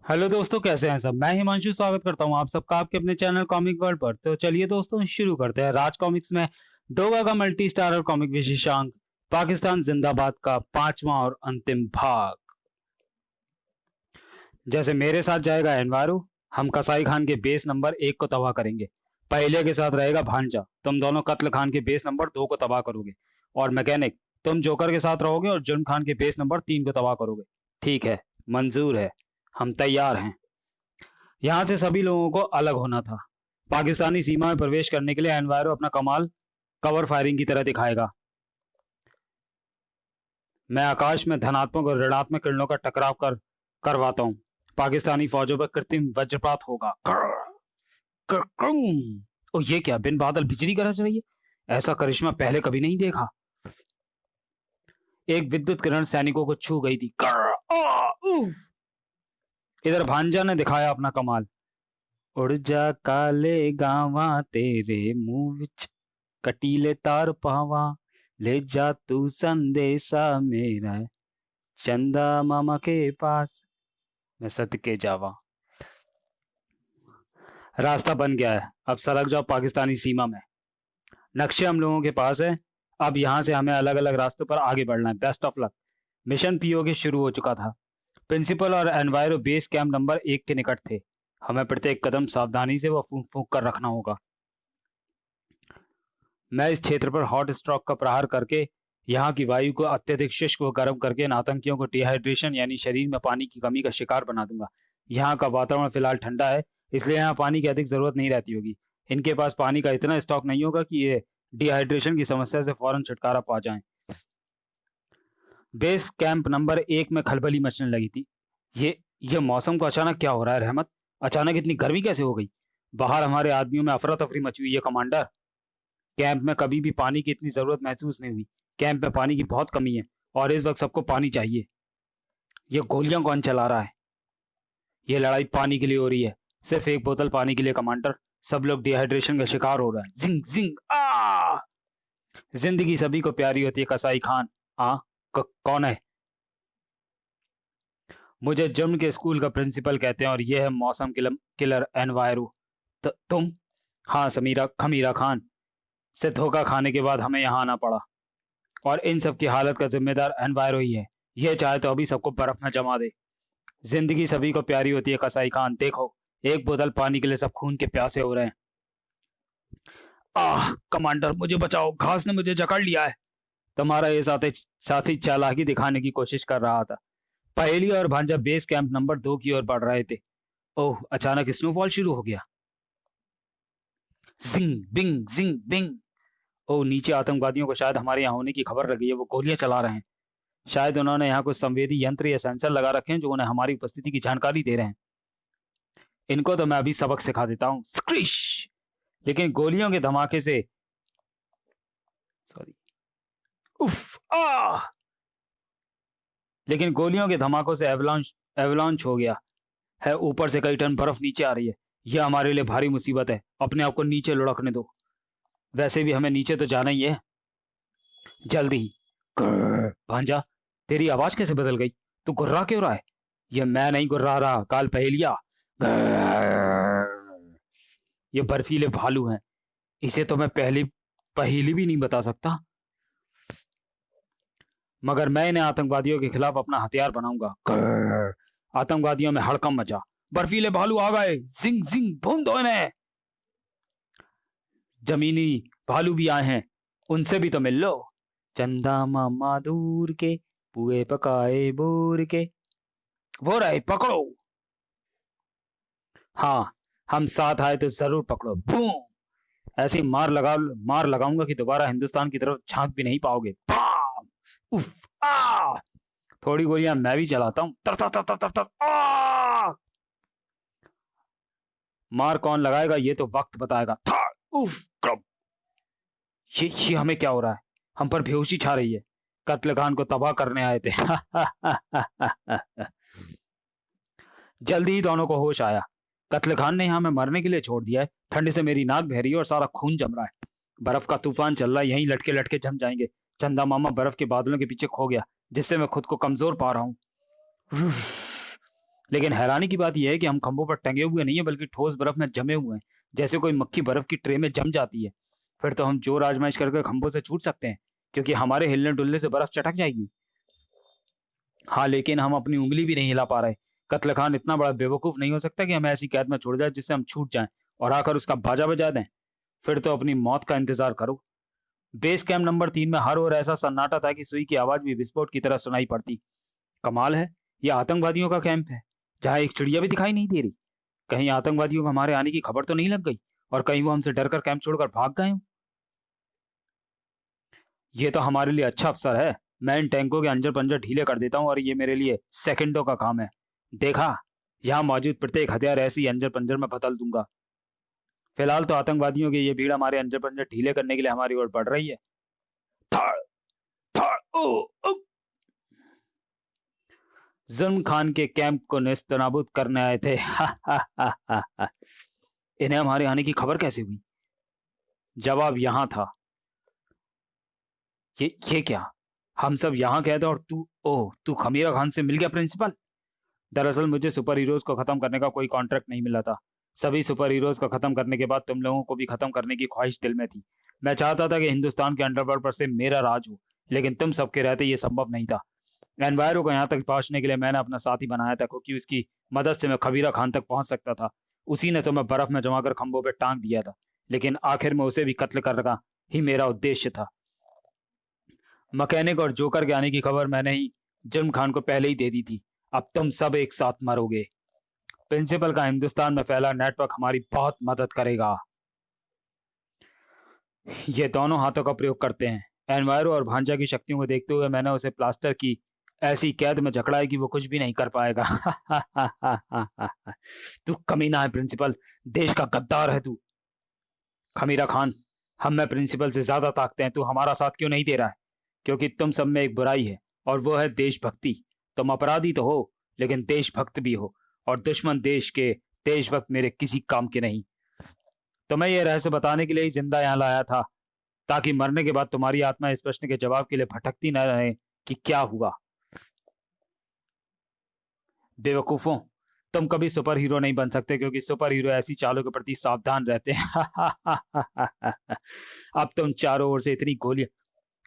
Hello दोस्तों, कैसे हैं सब। मैं हिमांशु स्वागत करता हूं आप सबका आपके अपने चैनल कॉमिक वर्ल्ड पर। तो चलिए दोस्तों, शुरू करते हैं। राज कॉमिक्स में डोगा का मल्टी स्टारर कॉमिक विशेषांक पाकिस्तान जिंदाबाद का 5वां और अंतिम भाग। जैसे मेरे साथ जाएगा एनवारू, हम कसाई खान के बेस नंबर 1 को तबाह करेंगे। पहले के साथ रहेगा भांजा, तुम दोनों कत्ल खान के बेस नंबर 2 को तबाह करोगे। और मैकेनिक, तुम जोकर के साथ रहोगे और जुर्म खान के बेस नंबर 3 को तबाह करोगे। ठीक है, मंजूर है, हम तैयार हैं। यहाँ से सभी लोगों को अलग होना था। पाकिस्तानी सीमा में प्रवेश करने के लिए एनवायरो अपना कमाल कवर फायरिंग की तरह दिखाएगा। मैं आकाश में धनात्मक और ऋणात्मक किरणों का टकराव करवाता हूँ। पाकिस्तानी फौजों पर कृत्रिम वज्रपात होगा। ओ, ये क्या, बिन बादल बिजली गरज रही है। ऐसा करिश्मा पहले कभी नहीं देखा। एक विद्युत किरण सैनिकों को छू गई थी। इधर भांजा ने दिखाया अपना कमाल। उड़ जा काले गावा तेरे मुंह विच कटीले तार पावा, ले जा तू संदेशा मेरा चंदा मामा के पास, मैं सदके जावा। रास्ता बन गया है, अब सड़क जाओ पाकिस्तानी सीमा में। नक्शे हम लोगों के पास है। अब यहाँ से हमें अलग अलग रास्तों पर आगे बढ़ना है। Best of luck. Mission PoK शुरू हो चुका था। प्रिंसिपल और एनवायरो बेस कैंप नंबर 1 के निकट थे। हमें प्रत्येक कदम सावधानी से व फूंक फूंक कर रखना होगा। मैं इस क्षेत्र पर हॉट स्ट्रोक का प्रहार करके यहाँ की वायु को अत्यधिक शुष्क व गर्म करके इन आतंकियों को डिहाइड्रेशन यानी शरीर में पानी की कमी का शिकार बना दूंगा। यहाँ का वातावरण फिलहाल ठंडा है, इसलिए यहाँ पानी की अधिक जरूरत नहीं रहती होगी। इनके पास पानी का इतना स्टॉक नहीं होगा कि ये डिहाइड्रेशन की समस्या से फौरन छुटकारा पा जाएं। बेस कैंप नंबर 1 में खलबली मचने लगी थी। ये मौसम को अचानक क्या हो रहा है रहमत? अचानक इतनी गर्मी कैसे हो गई? बाहर हमारे आदमियों में अफरा तफरी मची हुई है कमांडर। कैंप में कभी भी पानी की इतनी जरूरत महसूस नहीं हुई। कैंप में पानी की बहुत कमी है और इस वक्त सबको पानी चाहिए। ये गोलियां कौन चला रहा है? ये लड़ाई पानी के लिए हो रही है, सिर्फ एक बोतल पानी के लिए कमांडर। सब लोग डिहाइड्रेशन का शिकार हो रहा है। जिंग जिंग आ। जिंदगी सभी को प्यारी होती है कसाई खान। आ कौन है? मुझे जुम्न के स्कूल का प्रिंसिपल कहते हैं और यह है मौसम किलर एनवायरो। तुम? हाँ, समीरा खमीरा खान से धोखा खाने के बाद हमें यहाँ आना पड़ा और इन सब की हालत का जिम्मेदार एनवायरो ही है। यह चाहे तो अभी सबको बर्फ में जमा दे। जिंदगी सभी को प्यारी होती है कसाई खान। देखो, एक बोतल पानी के लिए सब खून के प्यासे हो रहे हैं। आह कमांडर, मुझे बचाओ, घास ने मुझे जकड़ लिया है। तुम्हारा ये साथी चालाकी दिखाने की कोशिश कर रहा था। पहेली और भांजा बेस कैंप नंबर 2 की ओर बढ़ रहे थे। ओह, अचानक स्नोफॉल शुरू हो गया। जिंग बिंग जिंग बिंग। ओह, नीचे आतंकवादियों को शायद हमारे यहाँ होने की खबर लगी है। वो गोलियां चला रहे हैं। शायद उन्होंने यहाँ कुछ संवेदी यंत्र या सेंसर लगा रखे हैं जो उन्हें हमारी उपस्थिति की जानकारी दे रहे हैं। इनको तो मैं अभी सबक सिखा देता हूँ। स्क्रिश। लेकिन गोलियों के धमाके से सॉरी उफ आ लेकिन गोलियों के धमाकों से एवलांच हो गया है। ऊपर से कई टन बर्फ नीचे आ रही है। यह हमारे लिए भारी मुसीबत है। अपने आप को नीचे लुढ़कने दो। वैसे भी हमें नीचे तो जाना ही है, जल्दी ही। भांजा, तेरी आवाज कैसे बदल गई? तू गुर्रा क्यों रहा है? ये मैं नहीं गुर्रा रहा, काल पहेलिया। ये बर्फीले भालू हैं। इसे तो मैं पहली पहेली भी नहीं बता सकता, मगर मैं इन्हें आतंकवादियों के खिलाफ अपना हथियार बनाऊंगा। आतंकवादियों में हड़कंप मचा। बर्फीले भालू आ गए। जिंग जिंग भून दो इन्हें। जमीनी भालू भी आए हैं, उनसे भी तो मिल लो। चंदा मामा दूर के पुए पकाए बोर के, वो रहे, पकड़ो। हाँ, हम साथ आए तो जरूर पकड़ो। बूम। ऐसी मार लगाऊंगा कि दोबारा हिंदुस्तान की तरफ झांक भी नहीं पाओगे। बाम। उफ आ। थोड़ी गोलियां मैं भी चलाता हूँ। तर तर तर तर तर तर आ। मार कौन लगाएगा ये तो वक्त बताएगा। था। उफ क्रब। ये हमें क्या हो रहा है? हम पर बेहोशी छा रही है। कत्ल खान को तबाह करने आए थे। जल्दी ही दोनों को होश आया। कत्ल खान ने हमें मरने के लिए छोड़ दिया है। ठंड से मेरी नाक बह रही है और सारा खून जम रहा है। बर्फ का तूफान चल रहा है, यहीं लटके लटके जम जाएंगे। चंदा मामा बर्फ के बादलों के पीछे खो गया, जिससे मैं खुद को कमजोर पा रहा हूँ। लेकिन हैरानी की बात यह है कि हम खंभों पर टंगे हुए नहीं है, बल्कि ठोस बर्फ में जमे हुए हैं, जैसे कोई मक्खी बर्फ की ट्रे में जम जाती है। फिर तो हम जोर आजमाइश करके खंभों से छूट सकते हैं, क्योंकि हमारे हिलने डुलने से बर्फ चटक जाएगी। हाँ, लेकिन हम अपनी उँगली भी नहीं हिला पा रहे। कत्ल खान इतना बड़ा बेवकूफ़ नहीं हो सकता कि हमें ऐसी कैद में छोड़ जाए जिससे हम छूट जाएँ और आकर उसका बाजा बजा दें। फिर तो अपनी मौत का इंतज़ार करो। बेस कैंप नंबर 3 में हर ओर ऐसा सन्नाटा था कि सुई की आवाज़ भी विस्फोट की तरह सुनाई पड़ती। कमाल है, ये आतंकवादियों का कैंप है, जहाँ एक चिड़िया भी दिखाई नहीं दे रही। कहीं आतंकवादियों को हमारे आने की खबर तो नहीं लग गई और कहीं वो हमसे डरकर कैंप छोड़कर भाग गए हों। ये तो हमारे लिए अच्छा अवसर है। मैं इन टैंकों के अंजर-पंजर ढीले कर देता हूँ और ये मेरे लिए सेकंडों का काम है। देखा, यहाँ मौजूद प्रत्येक हथियार ऐसे ही अंजर-पंजर में बदल दूंगा। फिलहाल तो आतंकवादियों की ये भीड़ हमारे अंजर-पंजर ढीले करने के लिए हमारी ओर बढ़ रही है। थाड़, थाड़, ओ, ओ। जुल्म खान के कैंप को नेस्तनाबूद करने आए थे। हा, हा, हा, हा, हा। इन्हें हमारे आने की खबर कैसे हुई? जवाब यहाँ था। ये क्या? हम सब यहाँ गए थे और तू खमीरा खान से मिल गया प्रिंसिपल? दरअसल मुझे सुपर हीरोज को खत्म करने का कोई कॉन्ट्रैक्ट नहीं मिला था। सभी सुपर हीरोज को खत्म करने के बाद तुम लोगों को भी खत्म करने की ख्वाहिश दिल में थी। मैं चाहता था कि हिंदुस्तान के अंडरवर्ल्ड पर से मेरा राज हो, लेकिन तुम सबके रहते ये संभव नहीं था। एनवायरो को यहाँ तक पहुंचने के लिए मैंने अपना साथी बनाया था, क्योंकि उसकी मदद से मैं खबीरा खान तक पहुंच सकता था। उसी ने तुम्हें बर्फ में जमाकर खंभों पर टांग दिया था, लेकिन आखिर में उसे भी कत्ल करना ही मेरा उद्देश्य था। मैकेनिक और जोकर के आने की खबर मैंने ही जुल्म खान को पहले ही दे दी थी। अब तुम सब एक साथ मरोगे। प्रिंसिपल का हिंदुस्तान में फैला नेटवर्क हमारी बहुत मदद करेगा। ये दोनों हाथों का प्रयोग करते हैं। एनवायरो और भांजा की शक्तियों को देखते हुए मैंने उसे प्लास्टर की ऐसी कैद में जकड़ा है कि वो कुछ भी नहीं कर पाएगा। तू कमीना है प्रिंसिपल, देश का गद्दार है तू। खमीरा खान, हम में प्रिंसिपल से ज्यादा ताकते हैं, तू हमारा साथ क्यों नहीं दे रहा है? क्योंकि तुम सब में एक बुराई है और वो है देशभक्ति। तुम अपराधी तो हो, लेकिन देशभक्त भी हो, और दुश्मन देश के देशभक्त मेरे किसी काम के नहीं। तुम्हें यह रहस्य बताने के लिए ही जिंदा यहाँ लाया था, ताकि मरने के बाद तुम्हारी आत्मा इस प्रश्न के जवाब के लिए भटकती न रहे कि क्या हुआ। बेवकूफों, तुम कभी सुपर हीरो नहीं बन सकते, क्योंकि सुपर हीरो ऐसी चालों के प्रति सावधान रहते हैं। अब तुम चारों ओर से इतनी गोलियां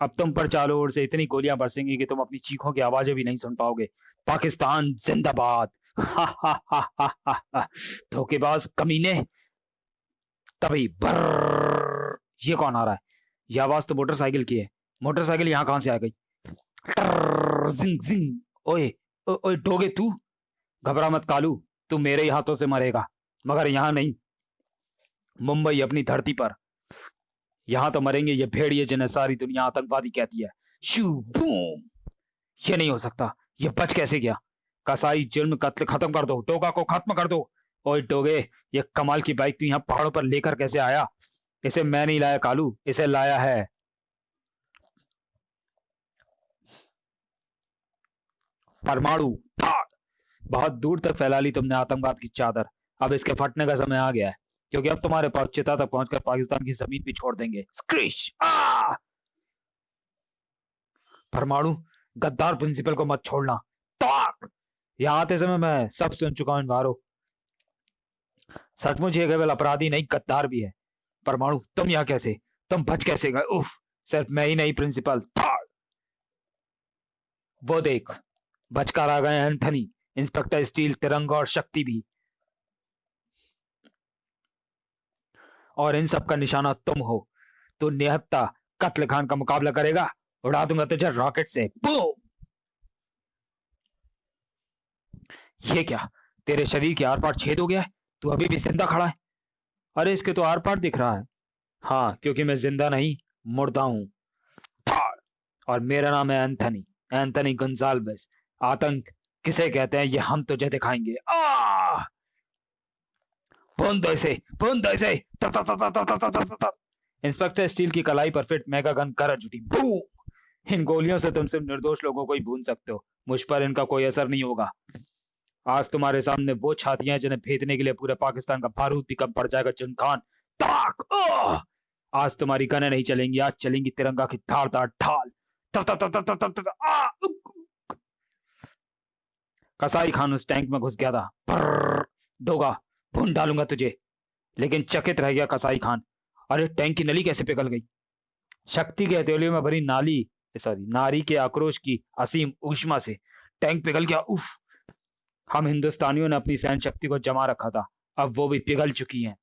अब तुम पर चारों ओर से इतनी गोलियां बरसेंगी कि तुम अपनी चीखों की आवाजें भी नहीं सुन पाओगे। पाकिस्तान जिंदाबाद। धोखेबाज कमीने। तभी बर्र, ये कौन आ रहा है? ये आवाज तो मोटरसाइकिल की है। मोटरसाइकिल यहाँ कहां से आ गई? टर्र, जिंग जिंग। ओए, ओए डोगे तू? घबरा मत कालू, तू मेरे ही हाथों से मरेगा, मगर यहाँ नहीं, मुंबई अपनी धरती पर। यहाँ तो मरेंगे ये भेड़िए जिन्हें सारी दुनिया आतंकवादी कहती है। शू बूम। ये नहीं हो सकता, ये बच कैसे गया? कसाई, जुल्म, कत्ल खत्म कर दो, डोगा को खत्म कर दो। ओए डोगे, ये कमाल की बाइक तू यहाँ पहाड़ों पर लेकर कैसे आया? इसे मैं नहीं लाया कालू, इसे लाया है परमाणु। बहुत दूर तक फैला ली तुमने आतंकवाद की चादर। अब इसके फटने का समय आ गया है, क्योंकि अब तुम्हारे पास चिता तक पहुंचकर पाकिस्तान की जमीन भी छोड़ देंगे। स्क्रिश। परमाणु, गद्दार प्रिंसिपल को मत छोड़ना। ताक। यहाँ आते समय मैं सब सुन चुका हूं वारो। सचमुच ये केवल अपराधी नहीं, गद्दार भी है। परमाणु, तुम यहाँ कैसे? तुम बच कैसे गए? उफ, सिर्फ मैं ही नहीं प्रिंसिपल। वो देख, बचकर आ गए एंथनी, इंस्पेक्टर स्टील, तिरंगा और शक्ति भी। और इन सब का निशाना तुम हो। तो निहत्ता कत्ल खान का मुकाबला करेगा? उड़ा दूंगा तुझे रॉकेट से। बूम। ये क्या, तेरे शरीर के आर पार छेद हो गया है? तू अभी भी जिंदा खड़ा है? अरे इसके तो आर पार दिख रहा है। हाँ, क्योंकि मैं जिंदा नहीं, मुर्दा हूं। और मेरा नाम है एंथनी, एंथनी गोंजाल्वेस। आतंक किसे कहते हैं ये हम तुझे दिखाएंगे। बूंद ऐसे। इंस्पेक्टर स्टील की कलाई पर फिट मेगा गन गरज उठी। बूम। इन गोलियों से तुम सिर्फ निर्दोष लोगों को ही भून सकते हो, मुझ पर इनका कोई असर नहीं होगा। आज तुम्हारे सामने वो छातियां जिन्हें भेदने के लिए पूरे पाकिस्तान का बारूद भी कम पड़ जाएगा। जुल्म खान, ताक। आज तुम्हारी गनें नहीं चलेंगी, आज चलेंगी तिरंगा की धारदार ढाल। कसाई खान उस टैंक में घुस गया था। ब्रर्र, डोगा, भून डालूंगा तुझे। लेकिन चकित रह गया कसाई खान। अरे टैंक की नली कैसे पिघल गई? शक्ति के हथेलियों में भरी नारी के आक्रोश की असीम ऊष्मा से टैंक पिघल गया। उफ! हम हिंदुस्तानियों ने अपनी सहन शक्ति को जमा रखा था, अब वो भी पिघल चुकी है।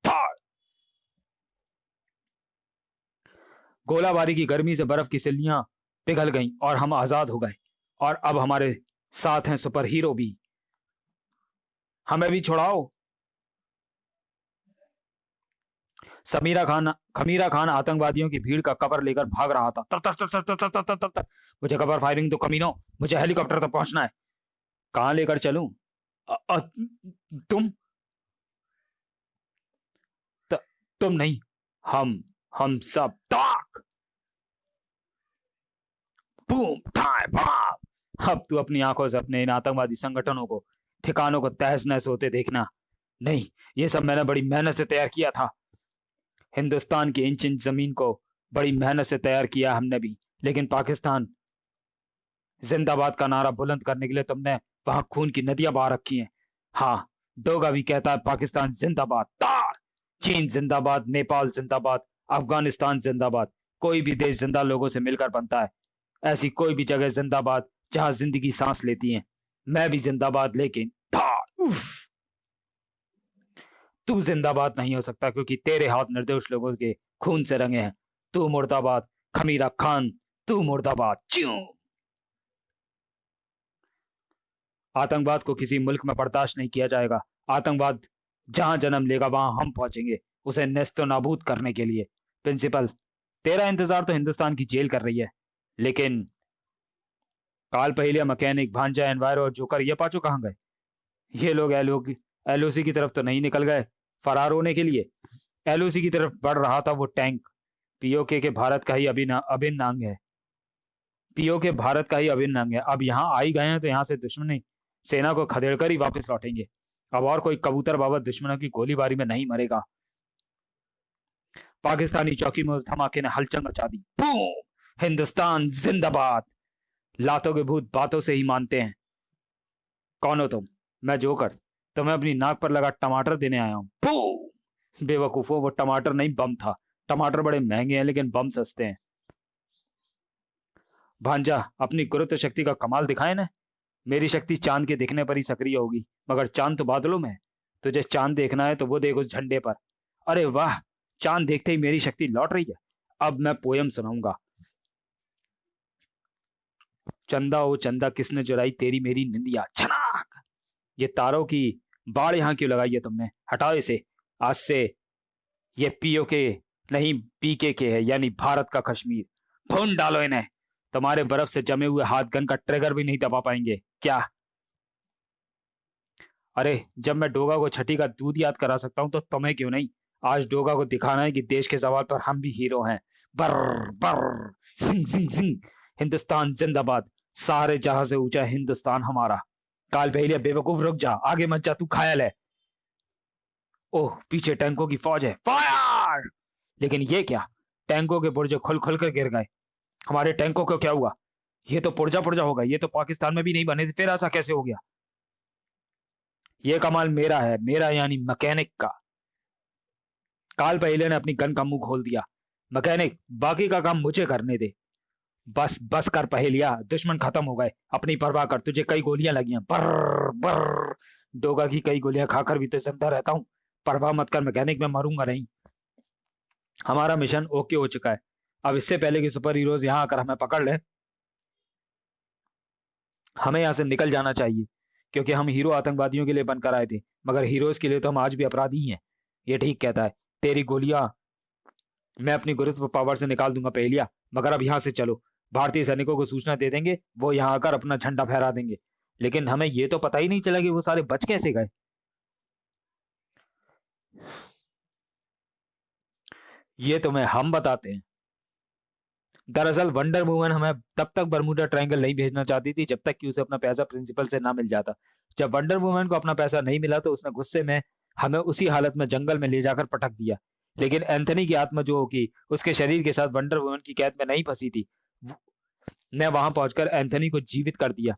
गोलाबारी की गर्मी से बर्फ की सिल्लियां पिघल गईं और हम आजाद हो गए। और अब हमारे साथ हैं सुपर हीरो भी। हमें भी छुड़ाओ। खमीरा खान आतंकवादियों की भीड़ का कवर लेकर भाग रहा था। तर तर तर तर तर तर तर तर तर। मुझे कवर फायरिंग तो कमीनो, मुझे हेलीकॉप्टर तक पहुंचना है। कहां लेकर चलूं? अ, अ, तुम तुम नहीं, हम सब। ताक! Boom time bomb! अब तू अपनी आंखों से अपने इन आतंकवादी संगठनों को, ठिकानों को तहस नहस होते देखना। नहीं, ये सब मैंने बड़ी मेहनत से तैयार किया था। हिंदुस्तान की इंच इंच जमीन को बड़ी मेहनत से तैयार किया हमने भी। लेकिन पाकिस्तान जिंदाबाद का नारा बुलंद करने के लिए तुमने वहां खून की नदियां बहा रखी हैं। हाँ, डोगा भी कहता है पाकिस्तान जिंदाबाद। तार! चीन जिंदाबाद, नेपाल जिंदाबाद, अफगानिस्तान जिंदाबाद। कोई भी देश जिंदा लोगों से मिलकर बनता है। ऐसी कोई भी जगह जिंदाबाद जहां जिंदगी सांस लेती है। मैं भी जिंदाबाद, लेकिन तार! उफ! तू जिंदाबाद नहीं हो सकता क्योंकि तेरे हाथ निर्दोष लोगों के खून से रंगे हैं। तू मुर्दाबाद खमीरा खान, तू मुर्दाबाद। क्यों? आतंकवाद को किसी मुल्क में बर्दाश्त नहीं किया जाएगा। आतंकवाद जहां जन्म लेगा वहां हम पहुंचेंगे उसे नेस्तो नाबूद करने के लिए। प्रिंसिपल, तेरा इंतजार तो हिंदुस्तान की जेल कर रही है। लेकिन काल पहलिया, मैकेनिक, भांजा, एनवायरो और जोकर ये पांचों कहां गए? ये लोग एलओसी की तरफ तो नहीं निकल गए फरार होने के लिए? एलओसी की तरफ बढ़ रहा था वो टैंक। पीओके के भारत का ही अभिन्न अंग है। पीओके भारत का ही अभिन्न अंग है। अब यहाँ आ ही गए हैं तो यहाँ से दुश्मनी सेना को खदेड़कर ही वापस लौटेंगे। अब और कोई कबूतर बाबत दुश्मनों की गोलीबारी में नहीं मरेगा। पाकिस्तानी चौकी में उस धमाके ने हलचल मचा दी। बूम! हिंदुस्तान जिंदाबाद! लातों के भूत बातों से ही मानते हैं। कौन हो तुम? मैं जोकर, तुम्हें अपनी नाक पर लगा टमाटर देने आया हूं। बूम! बेवकूफो, वो टमाटर नहीं, बम था। टमाटर बड़े महंगे हैं लेकिन बम सस्ते हैं। भांजा, अपनी गुरुत्व शक्ति का कमाल दिखाए ना। मेरी शक्ति चांद के दिखने पर ही सक्रिय होगी, मगर चांद तो बादलों में है। तुझे चांद देखना है तो वो देख उस झंडे पर। अरे वाह, चांद देखते ही मेरी शक्ति लौट रही है। अब मैं पोयम सुनाऊंगा। चंदा ओ चंदा, किसने चुराई तेरी मेरी निंदिया। छनाक! ये तारों की बाढ़ यहाँ क्यों लगाई है तुमने? हटाओ इसे। आज से ये पीओके नहीं, पीके के है, यानी भारत का कश्मीर। भून डालो इन्हें। तुम्हारे बर्फ से जमे हुए हाथ गन का ट्रिगर भी नहीं दबा पाएंगे क्या? अरे, जब मैं डोगा को छठी का दूध याद करा सकता हूं तो तुम्हें क्यों नहीं? आज डोगा को दिखाना है कि देश के सवाल पर हम भी हीरो हैं। बर बर, सिंह सिंह सिंह। हिंदुस्तान जिंदाबाद! सारे जहां से ऊंचा हिंदुस्तान हमारा। काल पहले बेवकूफ, रुक जा, आगे मत जा, तू घायल है। ओह, पीछे टैंकों की फौज है। फायर! लेकिन ये क्या? टैंकों के पुर्जे खुल खुल कर गिर गए। हमारे टैंकों को क्या हुआ? ये तो पुर्जा पुर्जा होगा। ये तो पाकिस्तान में भी नहीं बने थे, फिर ऐसा कैसे हो गया? ये कमाल मेरा है, मेरा यानी मैकेनिक का। काल पहले ने अपनी गन का मुंह खोल दिया। मैकेनिक, बाकी का काम मुझे करने दे। बस बस कर पहेलिया, दुश्मन खत्म हो गए। अपनी परवाह कर, तुझे कई गोलियां लगी हैं। बर बर, डोगा की कई गोलियां खाकर भी तो जिंदा रहता हूं। परवाह मत कर मैकेनिक, मैं मरूंगा नहीं। हमारा मिशन ओके हो चुका है। अब इससे पहले कि सुपर हीरोज यहाँ आकर हमें पकड़ लें, हमें यहाँ से निकल जाना चाहिए। क्योंकि हम हीरो आतंकवादियों के लिए बनकर आए थे, मगर हीरोज के लिए तो हम आज भी अपराधी ही हैं। ये ठीक कहता है। तेरी गोलियां मैं अपनी गुरुत्व पावर से निकाल दूंगा पहलिया, मगर अब यहाँ से चलो। भारतीय सैनिकों को सूचना दे देंगे, वो यहाँ आकर अपना झंडा फहरा देंगे। लेकिन हमें ये तो पता ही नहीं चला कि वो सारे बच कैसे गए। ये तुम्हें हम बताते हैं। दरअसल वंडर वुमन हमें तब तक बर्मुडा ट्रायंगल नहीं भेजना चाहती थी जब तक कि उसे अपना पैसा प्रिंसिपल से ना मिल जाता। जब वंडर वुमन को अपना पैसा नहीं मिला तो उसने गुस्से में हमें उसी हालत में जंगल में ले जाकर पटक दिया। लेकिन एंथनी की आत्मा जो कि उसके शरीर के साथ वंडर वुमन की कैद में नहीं फंसी थी, ने वहां पहुंचकर एंथनी को जीवित कर दिया।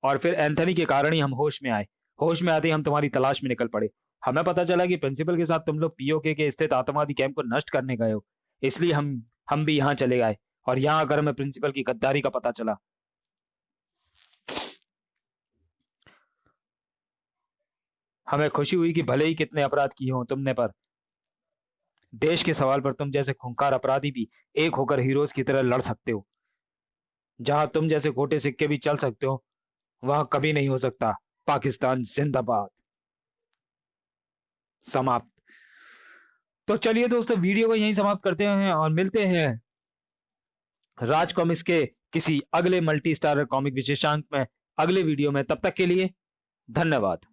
और फिर एंथनी के कारण ही हम होश में आए। होश में आते ही हम तुम्हारी तलाश में निकल पड़े। हमें पता चला कि प्रिंसिपल के साथ तुम लोग पीओके के स्थित आतंकवादी कैंप को नष्ट करने गए हो। इसलिए हम भी यहाँ चले गए और यहाँ आकर हमें प्रिंसिपल की गद्दारी का पता चला। हमें खुशी हुई कि भले ही कितने अपराध किए हों तुमने, पर देश के सवाल पर तुम जैसे खूंखार अपराधी भी एक होकर हीरोज की तरह लड़ सकते हो। जहां तुम जैसे खोटे सिक्के भी चल सकते हो, वहां कभी नहीं हो सकता। पाकिस्तान जिंदाबाद। समाप्त। तो चलिए दोस्तों, वीडियो को यहीं समाप्त करते हैं और मिलते हैं राज कॉमिक्स के किसी अगले मल्टी स्टारर कॉमिक विशेषांक में अगले वीडियो में। तब तक के लिए धन्यवाद।